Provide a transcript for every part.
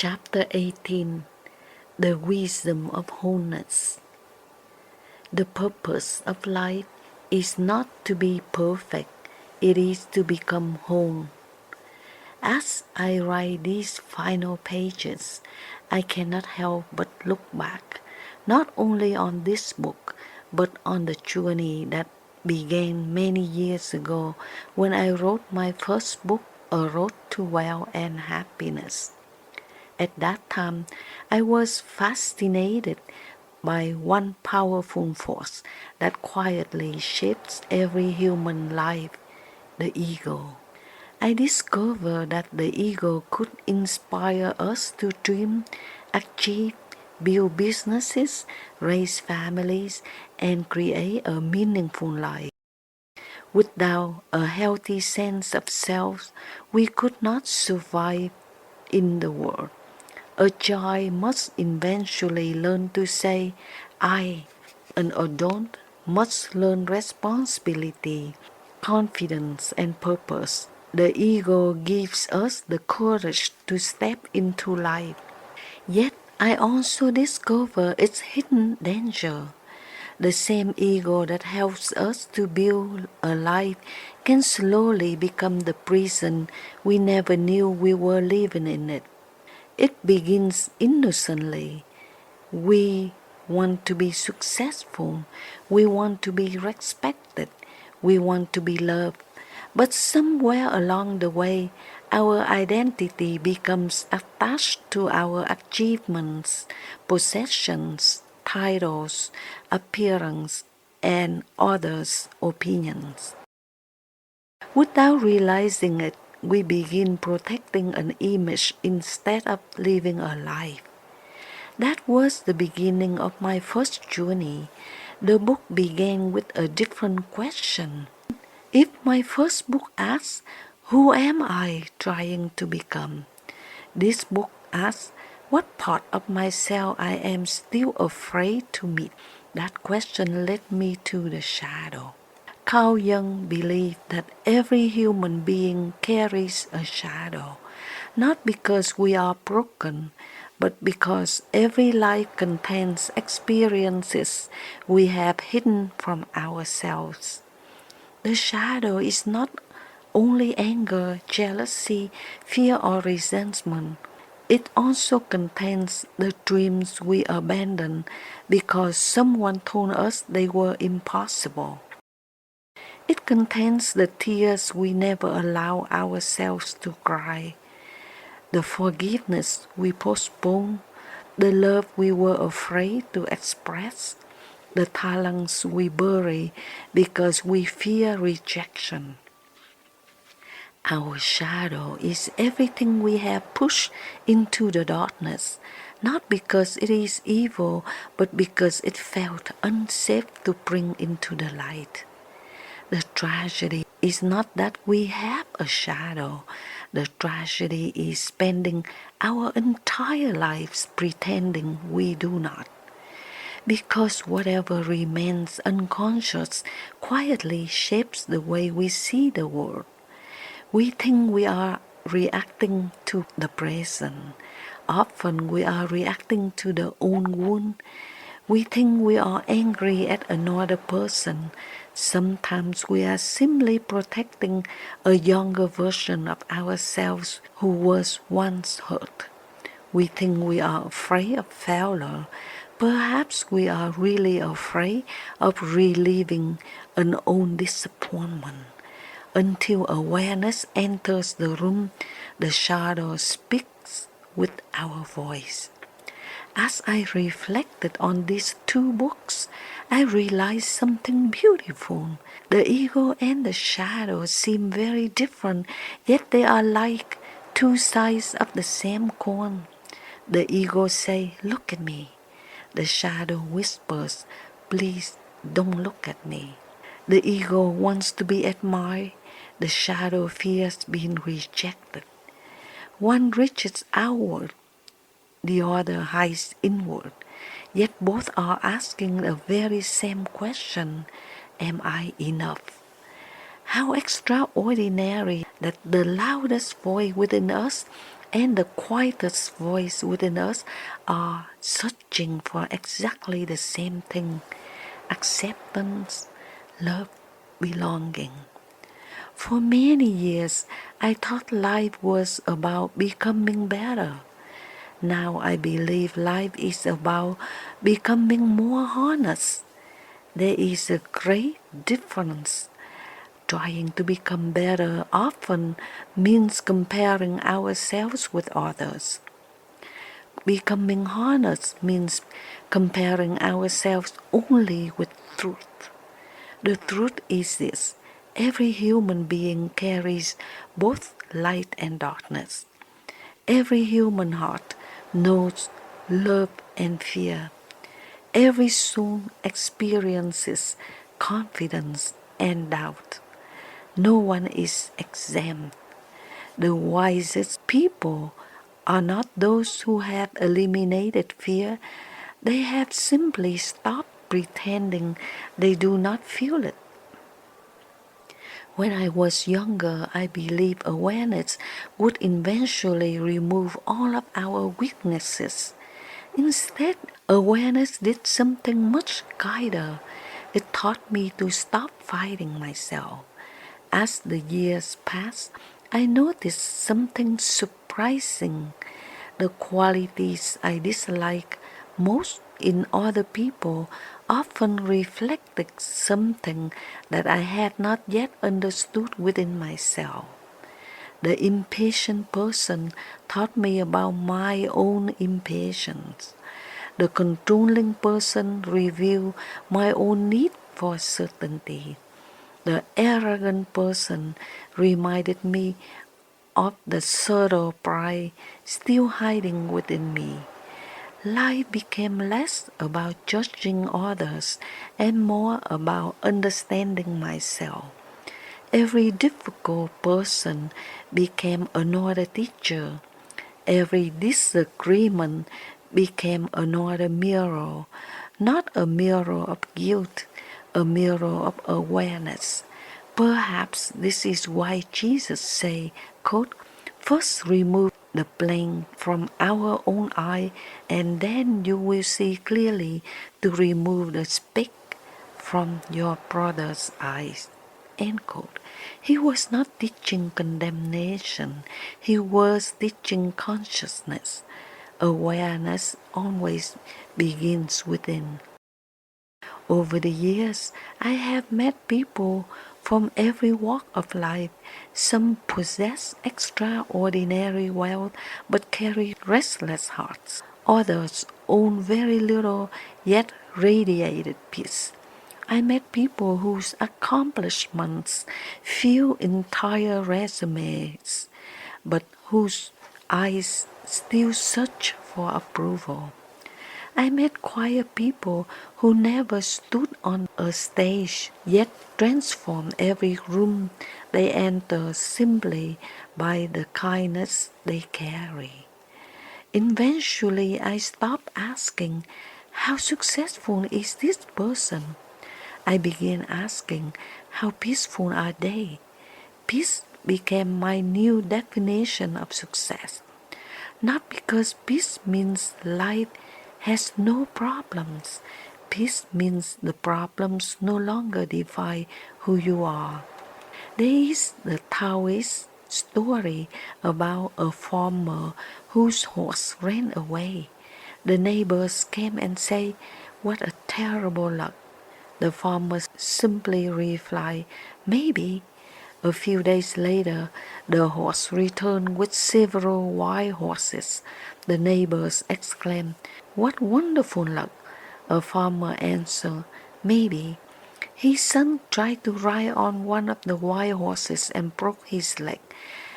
Chapter 18. The Wisdom of Wholeness. The purpose of life is not to be perfect, it is to become whole. As I write these final pages, I cannot help but look back, not only on this book, but on the journey that began many years ago when I wrote my first book, A Road to Wealth and Happiness. At that time, I was fascinated by one powerful force that quietly shapes every human life, the ego. I discovered that the ego could inspire us to dream, achieve, build businesses, raise families, and create a meaningful life. Without a healthy sense of self, we could not survive in the world. A child must eventually learn to say, I. An adult must learn responsibility, confidence, and purpose. The ego gives us the courage to step into life. Yet I also discover its hidden danger. The same ego that helps us to build a life can slowly become the prison we never knew we were living in it. It begins innocently. We want to be successful. We want to be respected. We want to be loved. But somewhere along the way, our identity becomes attached to our achievements, possessions, titles, appearance, and others' opinions. Without realizing it, we begin protecting an image instead of living a life. That was the beginning of my first journey. The book began with a different question. If my first book asks, who am I trying to become? This book asks, what part of myself I am still afraid to meet? That question led me to the shadow. Carl Jung believed that every human being carries a shadow, not because we are broken, but because every life contains experiences we have hidden from ourselves. The shadow is not only anger, jealousy, fear, or resentment. It also contains the dreams we abandoned because someone told us they were impossible. It contains the tears we never allow ourselves to cry, the forgiveness we postpone, the love we were afraid to express, the talents we bury because we fear rejection. Our shadow is everything we have pushed into the darkness, not because it is evil, but because it felt unsafe to bring into the light. The tragedy is not that we have a shadow. The tragedy is spending our entire lives pretending we do not. Because whatever remains unconscious quietly shapes the way we see the world. We think we are reacting to the present. Often we are reacting to the own wound. We think we are angry at another person. Sometimes we are simply protecting a younger version of ourselves who was once hurt. We think we are afraid of failure. Perhaps we are really afraid of reliving an own disappointment. Until awareness enters the room, the shadow speaks with our voice. As I reflected on these two books, I realized something beautiful. The ego and the shadow seem very different, yet they are like two sides of the same coin. The ego says, look at me. The shadow whispers, please don't look at me. The ego wants to be admired. The shadow fears being rejected. One reaches outward, the other hides inward. Yet both are asking the very same question, am I enough? How extraordinary that the loudest voice within us and the quietest voice within us are searching for exactly the same thing: acceptance, love, belonging. For many years, I thought life was about becoming better. Now I believe life is about becoming more honest. There is a great difference. Trying to become better often means comparing ourselves with others. Becoming honest means comparing ourselves only with truth. The truth is this: every human being carries both light and darkness. Every human heart knows love and fear. Every soul experiences confidence and doubt. No one is exempt. The wisest people are not those who have eliminated fear. They have simply stopped pretending they do not feel it. When I was younger, I believed awareness would eventually remove all of our weaknesses. Instead, awareness did something much kinder. It taught me to stop fighting myself. As the years passed, I noticed something surprising. The qualities I dislike most in other people often reflected something that I had not yet understood within myself. The impatient person taught me about my own impatience. The controlling person revealed my own need for certainty. The arrogant person reminded me of the subtle pride still hiding within me. Life became less about judging others and more about understanding myself. Every difficult person became another teacher. Every disagreement became another mirror, not a mirror of guilt, a mirror of awareness. Perhaps this is why Jesus said, quote, "First remove the plank from our own eye, and then you will see clearly to remove the speck from your brother's eyes." End quote. He was not teaching condemnation, he was teaching consciousness. Awareness always begins within. Over the years, I have met people from every walk of life. Some possess extraordinary wealth but carry restless hearts. Others own very little yet radiated peace. I met people whose accomplishments fill entire resumes, but whose eyes still search for approval. I met quiet people who never stood on a stage, yet transformed every room they enter simply by the kindness they carry. Eventually, I stopped asking, "How successful is this person?" I began asking, "How peaceful are they?" Peace became my new definition of success. Not because peace means life has no problems. Peace means the problems no longer define who you are. There is the Taoist story about a farmer whose horse ran away. The neighbors came and said, "What a terrible luck." The farmer simply replied, "Maybe." A few days later, the horse returned with several wild horses. The neighbors exclaimed, "What wonderful luck!" A farmer answered, "Maybe." His son tried to ride on one of the wild horses and broke his leg.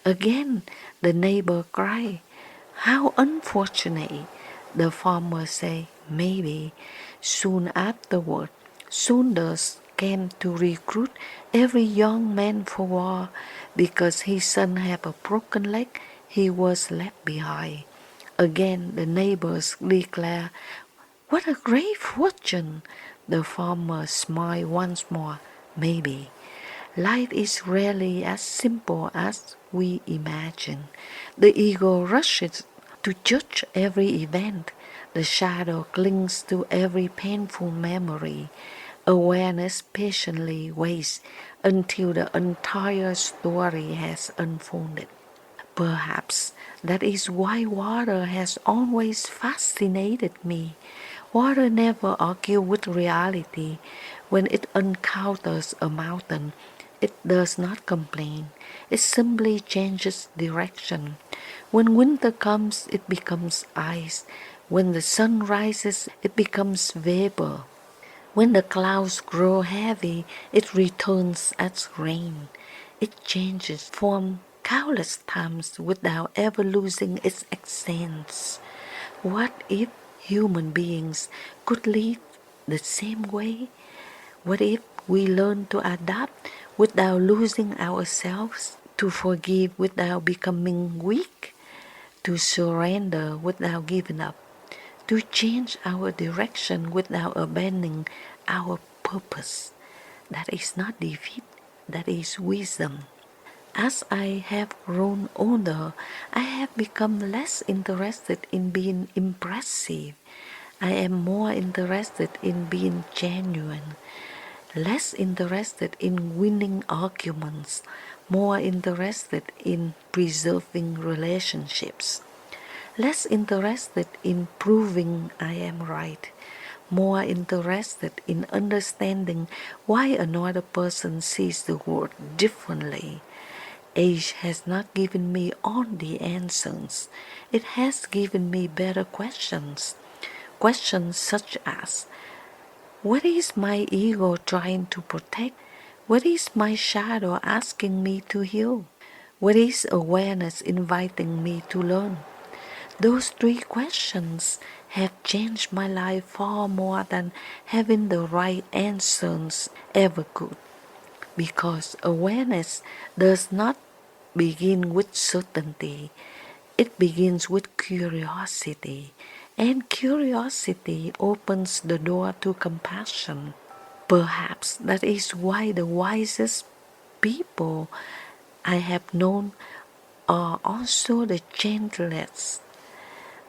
Again, the neighbor cried, "How unfortunate!" The farmer said, "Maybe." Soon afterward, soldiers came to recruit every young man for war. Because his son had a broken leg, he was left behind. Again, the neighbors declared, "What a great fortune!" The farmer smiled once more, "Maybe." Life is rarely as simple as we imagine. The ego rushes to judge every event. The shadow clings to every painful memory. Awareness patiently waits until the entire story has unfolded. Perhaps that is why water has always fascinated me. Water never argues with reality. When it encounters a mountain, it does not complain. It simply changes direction. When winter comes, it becomes ice. When the sun rises, it becomes vapor. When the clouds grow heavy, it returns as rain. It changes form countless times without ever losing its essence. What if human beings could live the same way? What if we learn to adapt without losing ourselves, to forgive without becoming weak, to surrender without giving up, to change our direction without abandoning our purpose? That is not defeat, that is wisdom. As I have grown older, I have become less interested in being impressive. I am more interested in being genuine, less interested in winning arguments, more interested in preserving relationships, less interested in proving I am right, more interested in understanding why another person sees the world differently. Age has not given me all the answers. It has given me better questions. Questions such as, what is my ego trying to protect? What is my shadow asking me to heal? What is awareness inviting me to learn? Those three questions have changed my life far more than having the right answers ever could. Because awareness does not begin with certainty, it begins with curiosity, and curiosity opens the door to compassion. Perhaps that is why the wisest people I have known are also the gentlest.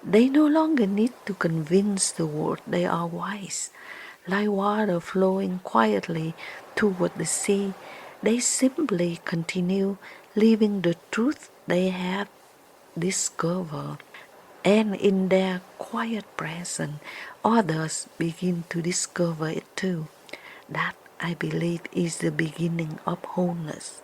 They no longer need to convince the world they are wise. Like water flowing quietly toward the sea, they simply continue living the truth they have discovered. And in their quiet presence, others begin to discover it too. That, I believe, is the beginning of wholeness.